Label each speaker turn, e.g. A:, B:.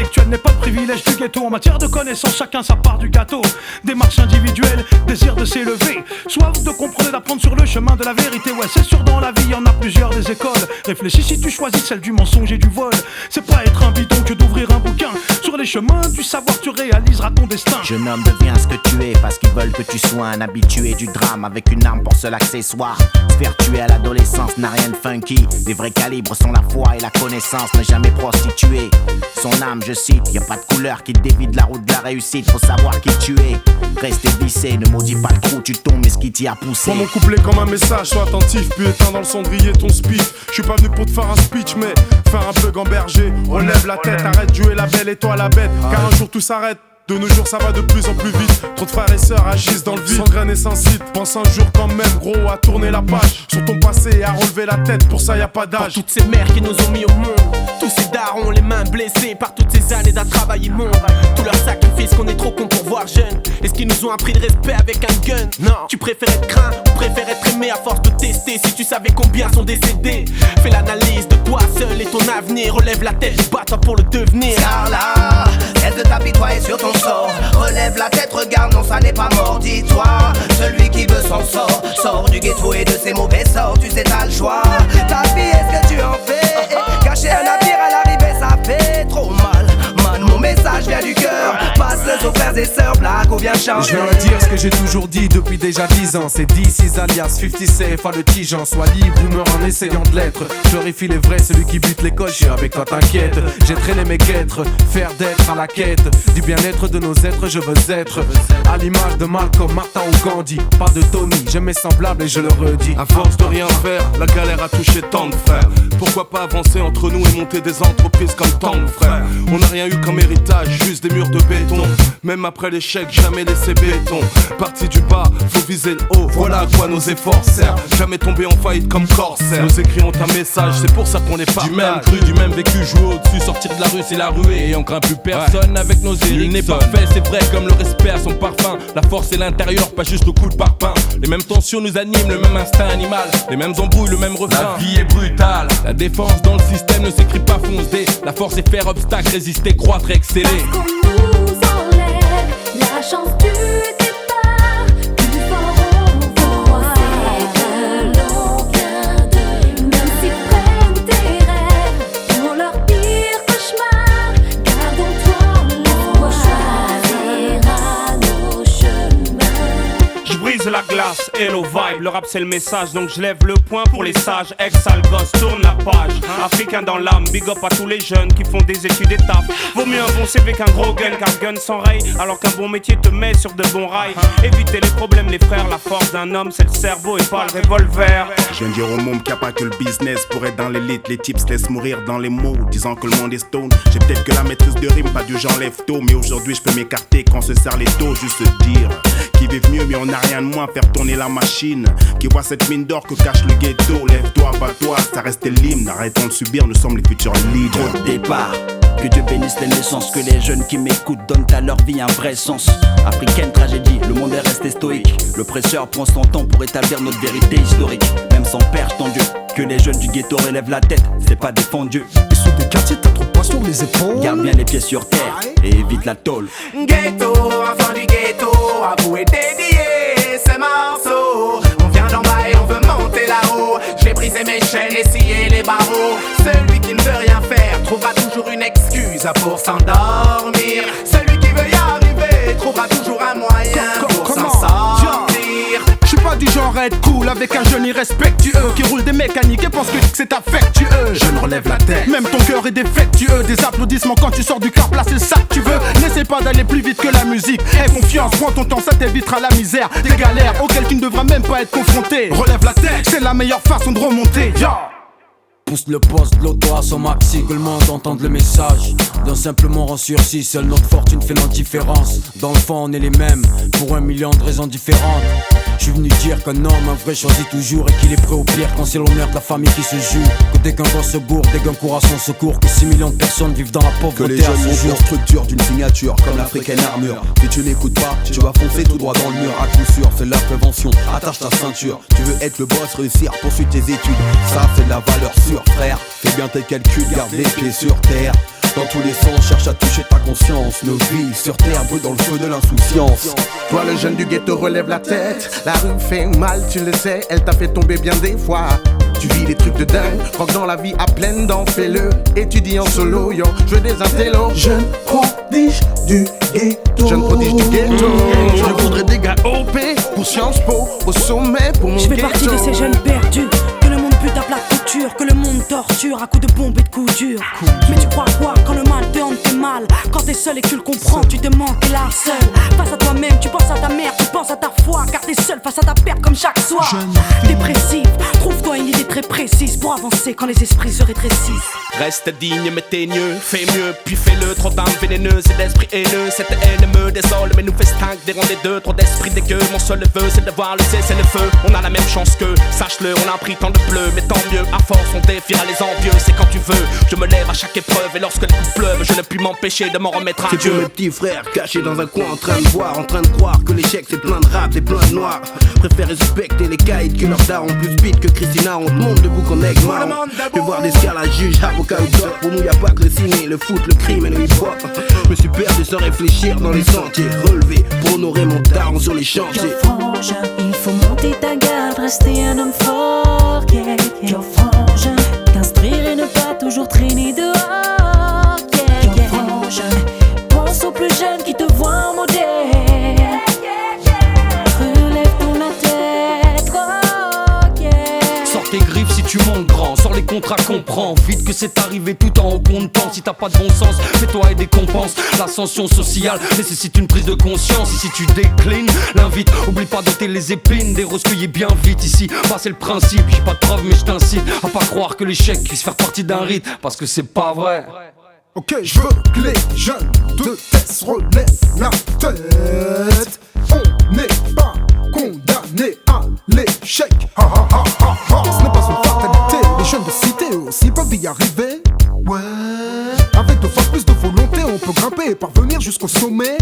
A: intellectuelle n'est pas le privilège du ghetto. En matière de connaissance, chacun sa part du gâteau. Démarche individuelle, désir de s'élever, soif de comprendre et d'apprendre sur le chemin de la vérité. Ouais, c'est sûr, dans la vie, y en a plusieurs des écoles. Réfléchis si tu choisis celle du mensonge et du vol. C'est pas être un bidon que d'ouvrir un bouquin. Sur les chemins du savoir, tu réaliseras ton destin.
B: Jeune homme, deviens ce que tu es, parce qu'ils veulent que tu sois un habitué du drame, avec une arme pour seul accessoire. Se faire tuer à l'adolescence n'a rien de funky. Les vrais calibres sont la foi et la connaissance, ne jamais prostituer son âme, je cite. Y a pas de couleur qui te dévie de la route de la réussite, faut savoir qui tu es. Restez vissé, ne maudis pas le trou, tu tombes, mais ce qui t'y a poussé.
C: Prends mon couplet comme un message, sois attentif, puis éteins dans le cendrier ton spiff. J'suis pas venu pour te faire un speech, mais faire un plug en berger. Relève la tête, arrête de jouer la belle et toi la bête, car un jour tout s'arrête. De nos jours ça va de plus en plus vite. Trop de frères et sœurs agissent dans le vide, sans graines et sans site. Pense un jour quand même gros à tourner la page sur ton passé et à relever la tête, pour ça y a pas d'âge.
D: Pour toutes ces mères qui nous ont mis au monde, tous ces darons les mains blessées par toutes ces années d'un travail immonde. Tous leurs sacrifices qu'on est trop con pour voir jeune. Est-ce qu'ils nous ont appris de respect avec un gun? Non. Tu préfères être craint ou préfères être aimé à force de tester? Si tu savais combien sont décédés, fais l'analyse de toi seul et ton avenir. Relève la tête, bats-toi pour le devenir.
E: Car là, cesse de t'apitoyer sur ton sort. Relève la tête, regarde, non ça n'est pas mort. Dis-toi, celui qui veut s'en sort. Sors du ghetto et de ses mauvais sorts. Tu sais t'as le choix. Ta vie est-ce que tu en fais? Cacher un navire à l'arrivée ça fait trop mal. Man, mon message vient du cœur. Passe-le aux frères et sœurs, blague ou bien chanter.
F: Je viens dire ce que j'ai toujours dit depuis déjà 10 ans. C'est D6 alias 50 CFA le Tijan. Sois libre ou meurs en essayant de l'être. Glorifie les vrais, celui qui bute les coches. Et avec toi t'inquiète, j'ai traîné mes guêtres. Faire d'être à la quête du bien-être de nos êtres, je veux être à l'image de Malcolm, Martin ou Gandhi. Pas de Tony, j'ai mes semblables et je le redis.
C: À force de rien faire, la galère a touché tant de frères. Pourquoi pas avancer entre nous et monter des entreprises comme tant de frères? On n'a rien eu comme héritage, juste des murs de béton. Même après l'échec, jamais laissé béton. Parti du bas, faut viser le haut. Voilà à quoi nos efforts servent. Jamais tomber en faillite comme corsaire. Nos écrits ont un message, c'est pour ça qu'on est partage.
G: Du même cru, du même vécu, jouer au-dessus. Sortir de la rue, c'est la ruée. Et on craint plus personne avec nos Ericsson. Nul n'est parfait, c'est vrai, comme le respect à son parfum. La force c'est l'intérieur, pas juste le coup de parpaing. Les mêmes tensions nous animent, le même instinct animal. Les mêmes embrouilles, le même refrain. La vie est brutale. La défense dans le système ne s'écrit pas foncé. La force c'est faire obstacle, résister, croître et exceller.
H: Parce qu'on nous enlève la chance du départ. Plus fort on voit que l'on vient de. Même s'ils prennent tes rêves pour leur pire cauchemar, gardons-toi l'espoir. Choisira nos chemins.
A: Je brise la glace, hello vibe, le rap c'est le message, donc je lève le poing pour les sages. Ex-sale gosse, tourne la page, africain dans l'âme, big up à tous les jeunes qui font des études étapes. Vaut mieux un bon CV qu'un gros gun, car gun s'enraye, alors qu'un bon métier te met sur de bons rails. Évitez les problèmes les frères, la force d'un homme c'est le cerveau et pas le revolver.
I: Je viens dire au monde qu'il n'y a pas que le business pour être dans l'élite. Les types se laissent mourir dans les mots, disant que le monde est stone. J'ai peut-être que la maîtrise de rime, pas du j'enlève tôt. Mais aujourd'hui je peux m'écarter quand se serre les taux. Juste se dire qu'ils vivent mieux mais on n'a rien de moins. Faire tourner la machine, qui voit cette mine d'or que cache le ghetto. Lève-toi, bats-toi, ça reste l'hymne. Arrêtons de subir, nous sommes les futurs leaders.
B: Trop de départ, que Dieu bénisse les naissances. Que les jeunes qui m'écoutent donnent à leur vie un vrai sens. Africaine tragédie, le monde est resté stoïque. Le prêcheur prend son temps pour établir notre vérité historique. Même sans père, ton Dieu, que les jeunes du ghetto relèvent la tête, c'est pas défendu.
F: Et sous des quartiers, t'as trop de poids sur les épaules.
B: Garde bien les pieds sur terre et évite la tôle.
E: Ghetto, enfant du ghetto, avoué dédié ces morceaux. On vient d'en bas et on veut monter là-haut. J'ai brisé mes chaînes et scié les barreaux. Celui qui ne veut rien faire trouvera toujours une excuse pour s'endormir. Celui qui veut y arriver trouvera toujours un moyen pour s'en sortir.
F: Je suis pas du genre à être cool avec un jeune irrespectueux qui roule des mécaniques et pense que c'est affectueux. Je ne relève la tête, même ton cœur est défectueux. Des applaudissements quand tu sors du car, place c'est ça que tu veux. N'essaie pas d'aller plus vite que la musique. Aie confiance, prends ton temps, ça t'évitera la misère. Des galères auxquelles tu ne devras même pas être confronté. Relève la tête, c'est la meilleure façon de remonter.
J: Pousse le poste de l'auto à son maxi, que le monde entende le message. D'un simple mot en sursis, seule notre fortune fait notre différence. Dans le fond on est les mêmes, pour 1 million de raisons différentes. Je suis venu dire qu'un homme, un vrai choisit toujours et qu'il est prêt au pire quand c'est l'honneur de la famille qui se joue. Que dès qu'un gosse se gourde, dès qu'un court à son secours, que 6 millions de personnes vivent dans la pauvreté.
K: Que les jeunes montent en structure d'une signature comme l'africaine armure. Si tu n'écoutes pas, tu vas foncer tout droit dans le mur. À coup sûr, c'est de la prévention, attache ta ceinture. Tu veux être le boss, réussir, poursuivre tes études. Ça c'est de la valeur sûre frère, fais bien tes calculs, garde les pieds sur terre. Dans tous les sens, cherche à toucher ta conscience. Nos vies sur terre brûlent dans le feu de l'insouciance.
F: Toi le jeune du ghetto relève la tête. La rue fait mal, tu le sais, elle t'a fait tomber bien des fois. Tu vis des trucs de dingue, rock dans la vie à pleines dents, fais-le. Étudie en solo, yo, je veux des intellos. Jeune prodige du ghetto. Jeune prodige du ghetto. Je voudrais des gars OP pour Sciences Po, au sommet pour mon ghetto.
L: Je fais partie de ces jeunes perdus que le monde bute à plat couture, que le monde torture à coups de bombes et de coups durs. Mais tu crois quoi quand le mal te hante, t'es mal. Quand t'es seul et que tu le comprends, tu te manques, t'es là seul. Face à toi-même, tu penses à ta mère, tu penses à ta foi. Car t'es seul face à ta perte comme chaque soir. Dépressif, trouve-toi une idée très précise pour avancer quand les esprits se rétrécissent.
D: Reste digne mais teigneux, fais mieux puis fais-le. Trop d'âmes vénéneuses et d'esprits haineux. Cette haine me désole mais nous fait stingue des rangs des deux. Trop d'esprits dégueux, mon seul vœu c'est de voir le cesser le feu. On a la même chance qu'eux, sache-le, on a pris tant de pleu. Mais tant mieux, à force on défiera les envieux. C'est quand tu veux, je me lève à chaque épreuve. Et lorsque les coups pleuvent, je ne puis m'empêcher de m'en remettre à
F: C'est
D: Dieu.
F: pour mes petits frères cachés dans un coin en train de boire, en train de croire que l'échec c'est plein de rap et plein de noirs. Préfère respecter les caïds que leurs darons plus vite que Christina. On te monte debout comme aigle marron. Je voir des scars, juge, avocat ou doc. Pour nous y'a pas que le ciné, le foot, le crime et le hip-hop. Je me suis perdu sans réfléchir dans les sentiers. Relevé pour honorer mon daron sur les chantiers.
H: Frangin, il faut monter ta garde, rester un homme fort. Yo frangin, t'instruire et ne pas toujours traîner dehors. Yo frangin, pense aux plus jeunes qui te voient en modèle. Relève ton la tête, oh yeah.
J: Sors tes griffes si tu montes grand, sors les contrats, comprends vite que c'est arrivé tout en haut comptant. Si t'as pas de bon sens, fais-toi et décompense. L'ascension sociale nécessite une prise de conscience. Et si tu déclines, l'invite, oublie pas d'ôter les épines des roses cueillies bien vite. Ici, bah c'est le principe, j'ai pas de preuve mais je t'incite à pas croire que l'échec puisse faire partie d'un rite, parce que c'est pas vrai.
F: Ok, je veux que les jeunes de Tess relèvent la tête. On n'est pas condamné à l'échec. Ha ha ha ha ha. Ce n'est pas une fatalité. Les jeunes de cité eux aussi peuvent y arriver. Ouais. Avec 2 fois plus de volonté, on peut grimper et parvenir jusqu'au sommet.